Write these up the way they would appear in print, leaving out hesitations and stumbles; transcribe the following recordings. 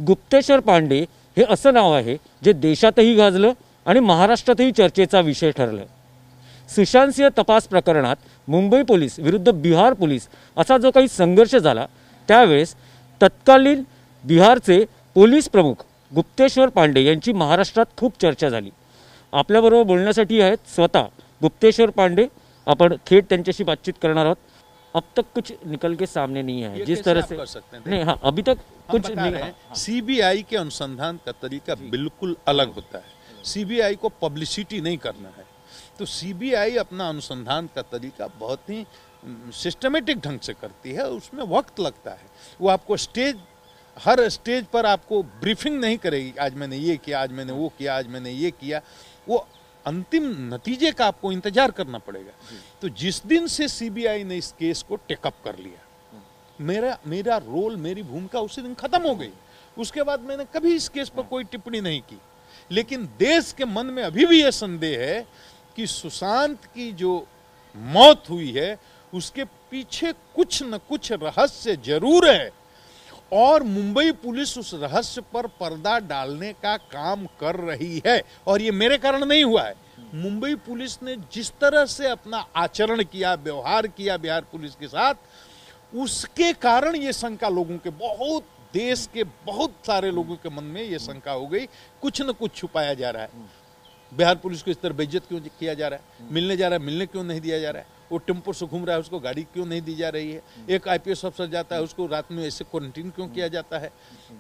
गुप्तेश्वर पांडे हे असं नाव आहे जे देशातही गाजलं आणि महाराष्ट्रातही चर्चेचा विषय ठरलं। सुशांत सिंह तपास प्रकरणात मुंबई पोलीस विरुद्ध बिहार पोलीस असा जो काही संघर्ष झाला त्यावेळेस तत्कालीन बिहारचे पोलीस प्रमुख गुप्तेश्वर पांडे यांची महाराष्ट्रात खूप चर्चा झाली। आपल्याबरोबर बोलण्यासाठी आहेत स्वतः गुप्तेश्वर पांडे। आपण थेट त्यांच्याशी बातचीत करणार आहोत। अब तक कुछ निकल के सामने नहीं है जिस तरह से कर सकते हैं। नहीं, हाँ अभी तक कुछ नहीं। सीबीआई के अनुसंधान का तरीका बिल्कुल अलग होता है। सीबीआई को पब्लिसिटी नहीं करना है, तो सीबीआई अपना अनुसंधान का तरीका बहुत ही सिस्टमेटिक ढंग से करती है। उसमें वक्त लगता है। वो आपको हर स्टेज पर आपको ब्रीफिंग नहीं करेगी, आज मैंने ये किया, आज मैंने वो किया, आज मैंने ये किया। वो अंतिम नतीजे का आपको इंतजार करना पड़ेगा। तो जिस दिन से सीबीआई ने इस केस को टेकअप कर लिया, मेरा रोल, मेरी भूमिका उसी दिन खत्म हो गई। उसके बाद मैंने कभी इस केस पर कोई टिप्पणी नहीं की। लेकिन देश के मन में अभी भी यह संदेह है कि सुशांत की जो मौत हुई है उसके पीछे कुछ न कुछ रहस्य जरूर है, और मुंबई पुलिस उस रहस्य पर पर्दा डालने का काम कर रही है। और ये मेरे कारण नहीं हुआ है। मुंबई पुलिस ने जिस तरह से अपना आचरण किया, व्यवहार किया बिहार पुलिस के साथ, उसके कारण ये शंका लोगों के, देश के बहुत सारे लोगों के मन में ये शंका हो गई, कुछ न कुछ छुपाया जा रहा है। बिहार पुलिस को इस तरह बेइज्जत क्यों किया जा रहा है, मिलने जा रहा है, मिलने क्यों नहीं दिया जा रहा है, वो टेम्पो से घूम रहा है उसको गाड़ी क्यों नहीं दी जा रही है, एक आईपीएस अफसर जाता है उसको रात में ऐसे क्वारंटीन क्यों किया जाता है।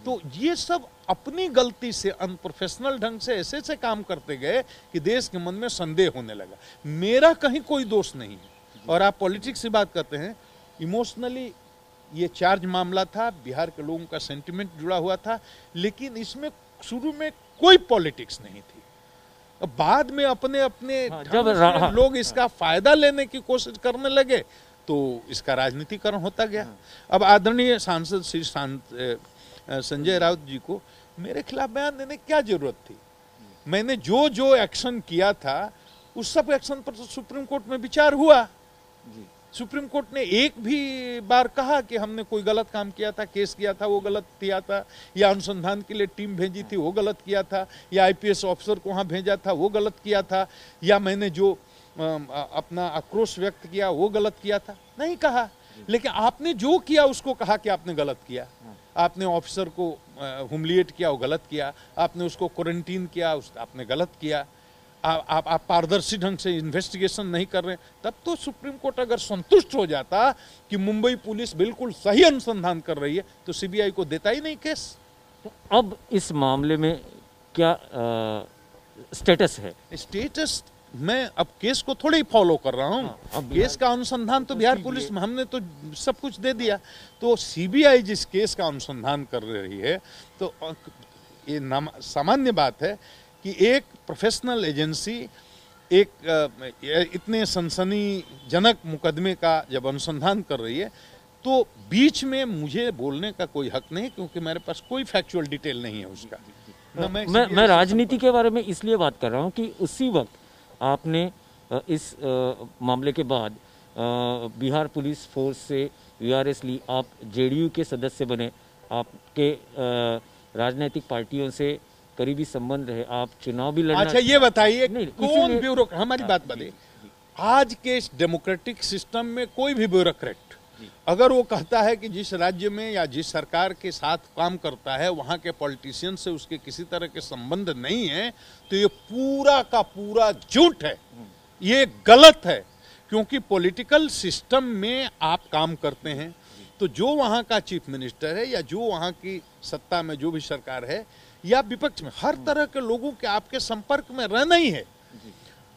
तो ये सब अपनी गलती से अनप्रोफेशनल ढंग से ऐसे काम करते गए कि देश के मन में संदेह होने लगा। मेरा कहीं कोई दोष नहीं है। और आप पॉलिटिक्स से बात करते हैं, इमोशनली ये चार्ज मामला था, बिहार के लोगों का सेंटिमेंट जुड़ा हुआ था, लेकिन इसमें शुरू में कोई पॉलिटिक्स नहीं थी। बाद में अपने जब लोग इसका फायदा लेने की कोशिश करने लगे तो इसका राजनीतिकरण होता गया। अब आदरणीय सांसद श्री संजय राउत जी को मेरे खिलाफ बयान देने की क्या जरूरत थी। मैंने जो एक्शन किया था उस सब एक्शन पर तो सुप्रीम कोर्ट में विचार हुआ। सुप्रीम कोर्ट ने एक भी बार कहा कि हमने कोई गलत काम किया था, केस किया था वो गलत किया था, या अनुसंधान के लिए टीम भेजी थी वो गलत किया था, या आईपीएस ऑफिसर को वहां भेजा था वो गलत किया था, या मैंने जो अपना आक्रोश व्यक्त किया वो गलत किया था, नहीं कहा। लेकिन आपने जो किया उसको कहा कि आपने गलत किया। आपने ऑफिसर को हुमलिएट किया वो गलत किया, आपने उसको क्वारंटीन किया आपने गलत किया, आप पारदर्शी ढंग से इन्वेस्टिगेशन नहीं कर रहे। तब तो सुप्रीम कोर्ट अगर संतुष्ट हो जाता कि मुंबई पुलिस बिल्कुल सही अनुसंधान कर रही है तो सीबीआई को देता ही नहीं केस। तो अब इस मामले में क्या स्टेटस है? स्टेटस मैं अब केस को थोड़ा ही फॉलो कर रहा हूँ। अब केस का अनुसंधान तो बिहार पुलिस, हमने तो सब कुछ दे दिया। तो सीबीआई जिस केस का अनुसंधान कर रही है, तो ये सामान्य बात है कि एक प्रोफेशनल एजेंसी एक इतने सनसनीजनक मुकदमे का जब अनुसंधान कर रही है तो बीच में मुझे बोलने का कोई हक नहीं, क्योंकि मेरे पास कोई फैक्चुअल डिटेल नहीं है उसका। मैं राजनीति के बारे में इसलिए बात कर रहा हूँ कि उसी वक्त आपने इस मामले के बाद बिहार पुलिस फोर्स से वीआरएस ली, आप जेडीयू के सदस्य बने, आपके राजनीतिक पार्टियों से करीबी संबंध रहे, आप चुनाव भी लड़ना। अच्छा ये बताइए कौन ब्यूरोक्रेट, हमारी बात बताइए, आज के इस डेमोक्रेटिक सिस्टम में कोई भी ब्यूरोक्रेट अगर वो कहता है कि जिस राज्य में या जिस सरकार के साथ काम करता है वहां के पॉलिटिशियन से उसके किसी तरह के संबंध नहीं है, तो ये पूरा का पूरा झूठ है, ये गलत है। क्योंकि पॉलिटिकल सिस्टम में आप काम करते हैं तो जो वहां का चीफ मिनिस्टर है या जो वहां की सत्ता में जो भी सरकार है या विपक्ष में, हर तरह के लोगों के आपके संपर्क में रहना ही है।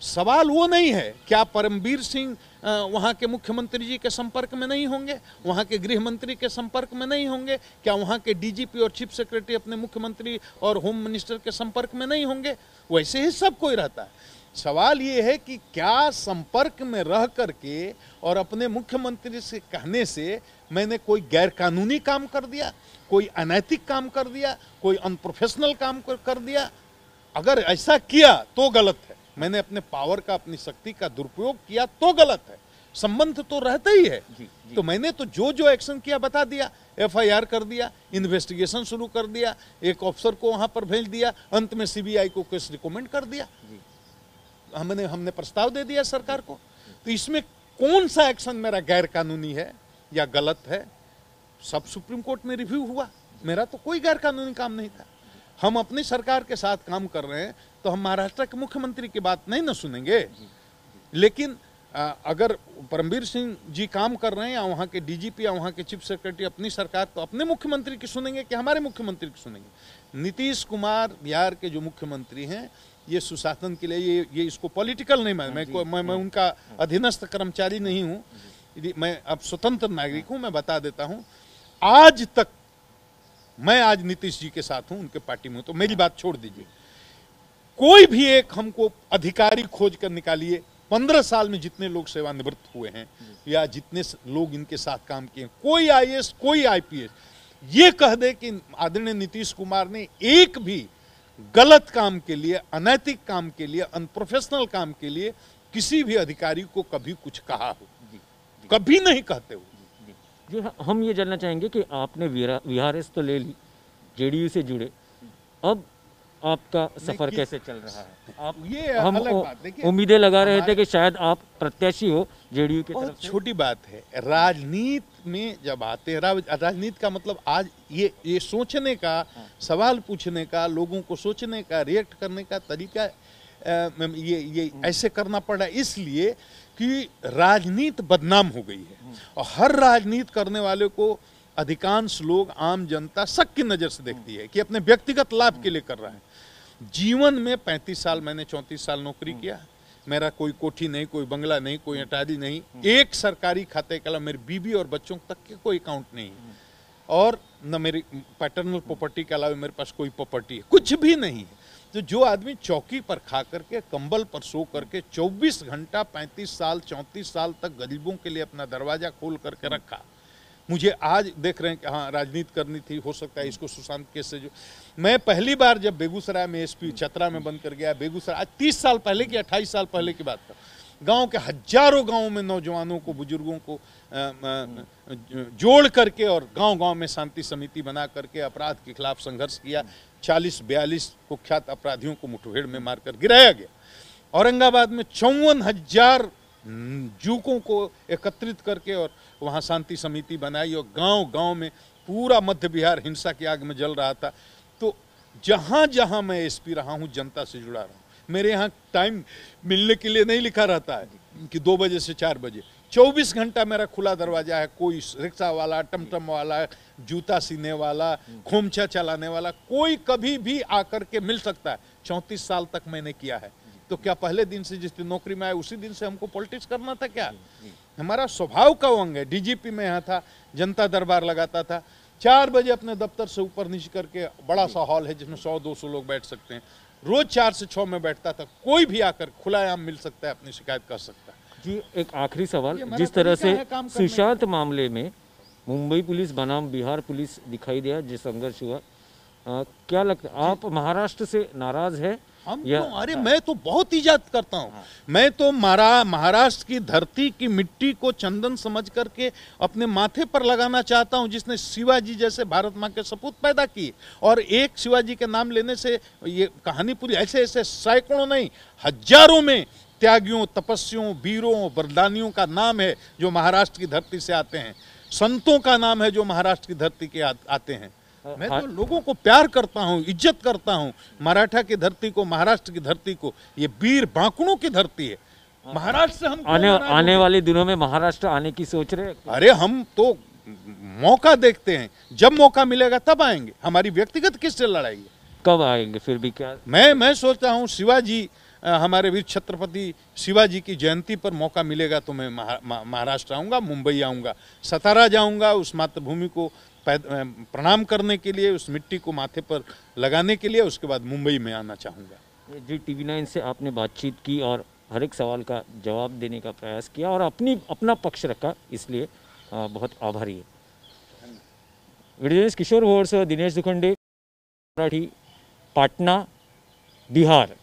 सवाल वो नहीं है क्या परमवीर सिंह वहां के मुख्यमंत्री जी के संपर्क में नहीं होंगे, वहां के गृह मंत्री के संपर्क में नहीं होंगे, क्या वहां के डीजीपी और चीफ सेक्रेटरी अपने मुख्यमंत्री और होम मिनिस्टर के संपर्क में नहीं होंगे? वैसे ही सब कोई रहता है। सवाल ये है कि क्या संपर्क में रह करके और अपने मुख्यमंत्री से कहने से मैंने कोई गैर कानूनी काम कर दिया, कोई अनैतिक काम कर दिया, कोई अनप्रोफेशनल काम कर दिया? अगर ऐसा किया तो गलत है। मैंने अपने पावर का, अपनी शक्ति का दुरुपयोग किया तो गलत है। संबंध तो रहता ही है। जी, जी। तो मैंने तो जो जो एक्शन किया बता दिया, एफआईआर कर दिया, इन्वेस्टिगेशन शुरू कर दिया, एक ऑफिसर को वहां पर भेज दिया, अंत में सीबीआई को केस रिकमेंड कर दिया। हमने प्रस्ताव दे दिया सरकार को। तो इसमें कौन सा एक्शन मेरा गैर कानूनी है या गलत है, सब सुप्रीम कोर्ट में रिव्यू हुआ। मेरा तो कोई गैर कानूनी काम नहीं था। हम अपनी सरकार के साथ काम कर रहे हैं तो हम महाराष्ट्र के मुख्यमंत्री की बात नहीं ना सुनेंगे। लेकिन अगर परमवीर सिंह जी काम कर रहे हैं या वहाँ के डीजीपी या वहाँ के चीफ सेक्रेटरी अपनी सरकार, तो अपने मुख्यमंत्री की सुनेंगे कि हमारे मुख्यमंत्री की सुनेंगे। नीतीश कुमार बिहार के जो मुख्यमंत्री हैं, ये सुशासन के लिए ये इसको पॉलिटिकल नहीं, मैं उनका अधीनस्थ कर्मचारी नहीं हूँ, मैं अब स्वतंत्र नागरिक हूँ। मैं बता देता हूँ, आज तक मैं आज नीतीश जी के साथ हूँ, उनके पार्टी में हूँ, तो मेरी बात छोड़ दीजिए। कोई भी एक हमको अधिकारी खोज कर निकालिए, 15 साल में जितने लोग सेवानिवृत्त हुए हैं या जितने लोग इनके साथ काम किए, कोई आईएएस कोई आईपीएस ये कह दे कि आदरणीय नीतीश कुमार ने एक भी गलत काम के लिए, अनैतिक काम के लिए, अनप्रोफेशनल काम के लिए किसी भी अधिकारी को कभी कुछ कहा हो, कभी नहीं कहते हो। जी, हम ये जानना चाहेंगे कि आपने वीआरएस तो ले ली, जेडीयू से जुड़े, अब आपका सफर कैसे चल रहा है? आप ये हम अलग बात, देखिए, उम्मीदें लगा रहे थे कि शायद आप प्रत्याशी हो जेडीयू की तरफ बहुत से। छोटी बात है। राजनीति में जब आते हैं, राजनीति का मतलब आज ये सोचने का, सवाल पूछने का, लोगों को सोचने का, रिएक्ट करने का तरीका ये ऐसे करना पड़ा, इसलिए कि राजनीति बदनाम हो गई है और हर राजनीति करने वाले को अधिकांश लोग, आम जनता शक की नजर से देखती है कि अपने व्यक्तिगत लाभ के लिए कर रहा है। जीवन में 35 साल, मैंने 34 साल नौकरी किया, मेरा कोई कोठी नहीं, कोई बंगला नहीं, कोई अटारी नहीं, एक सरकारी खाते के अलावा मेरी बीवी और बच्चों तक के कोई अकाउंट नहीं है, और न मेरी पैटर्नल प्रॉपर्टी के अलावा मेरे पास कोई प्रॉपर्टी है, कुछ भी नहीं है। तो जो आदमी चौकी पर खा करके, कंबल पर सो करके 24 घंटा 35 साल 34 साल तक गरीबों के लिए अपना दरवाजा खोल करके रखा, मुझे आज देख रहे हैं कि हाँ राजनीति करनी थी, हो सकता है इसको सुशांत केस से जो, मैं पहली बार जब बेगूसराय में एसपी चतरा में बंद कर गया, बेगूसराय आज 30 साल पहले की 28 साल पहले की बात कर, गांव के हजारों गांवों में नौजवानों को, बुजुर्गों को जोड़ करके और गांव-गांव में शांति समिति बना करके अपराध के खिलाफ संघर्ष किया। 40-42 कुख्यात अपराधियों को मुठभेड़ में मारकर गिराया गया। औरंगाबाद में 54,000 युवकों को एकत्रित करके और वहां शांति समिति बनाई और गांव-गांव में पूरा मध्य बिहार हिंसा की आग में जल रहा था। तो जहां जहां मैं एसपी रहा हूं, जनता से जुड़ा रहा हूं। मेरे यहाँ टाइम मिलने के लिए नहीं लिखा रहता है कि 2 बजे से 4 बजे, 24 घंटा मेरा खुला दरवाजा है। कोई रिक्शा वाला, टमटम वाला, जूता सीने वाला, खोमचा चलाने वाला, कोई कभी भी आकर के मिल सकता है। 34 साल तक मैंने किया है। तो क्या पहले दिन से जिस दिन नौकरी में आए उसी दिन से हमको पॉलिटिक्स करना था क्या? हमारा स्वभाव का अंग है। डीजीपी में यहाँ था, जनता दरबार लगाता था, 4 बजे अपने दफ्तर से ऊपर नीचे करके, बड़ा सा हॉल है जिसमें 100-200 लोग बैठ सकते हैं, रोज 4 से 6 में बैठता था। कोई भी आकर खुलाआम मिल सकता है, अपनी शिकायत कर सकता है। जी, एक आखिरी सवाल, जिस तरह से सुशांत मामले में मुंबई पुलिस बनाम बिहार पुलिस दिखाई दिया, जो संघर्ष हुआ, क्या लगता है आप महाराष्ट्र से नाराज है? अरे मैं तो बहुत इज्जत करता हूँ। मैं तो महाराष्ट्र की धरती की मिट्टी को चंदन समझ करके अपने माथे पर लगाना चाहता हूँ, जिसने शिवाजी जैसे भारत माँ के सपूत पैदा किए। और एक शिवाजी के नाम लेने से ये कहानी पूरी, ऐसे ऐसे सैकड़ों नहीं हजारों में त्यागियों, तपस्वियों, वीरों, वरदानियों का नाम है जो महाराष्ट्र की धरती से आते हैं। संतों का नाम है जो महाराष्ट्र की धरती के आते हैं। मैं तो लोगों को प्यार करता हूँ, इज्जत करता हूँ। मराठा की धरती को, महाराष्ट्र की धरती को, ये वीर बांकुड़ों की धरती है। महाराष्ट्र से हम आने वाले दिनों में महाराष्ट्र आने की सोच रहे? अरे हम तो मौका देखते हैं, जब मौका मिलेगा तब आएंगे। हमारी व्यक्तिगत किससे लड़ाई है? कब आएंगे फिर भी? क्या मैं सोचता हूँ शिवाजी, हमारे वीर छत्रपति शिवाजी की जयंती पर मौका मिलेगा तो मैं महाराष्ट्र आऊँगा, मुंबई आऊँगा, सतारा जाऊँगा, उस मातृभूमि को प्रणाम करने के लिए, उस मिट्टी को माथे पर लगाने के लिए। उसके बाद मुंबई में आना चाहूँगा। जी, TV9 से आपने बातचीत की और हर एक सवाल का जवाब देने का प्रयास किया और अपना पक्ष रखा, इसलिए बहुत आभारी है। वीडियो किशोर भोरसह दिनेश दुखंडे, मराठी, पाटणा, बिहार।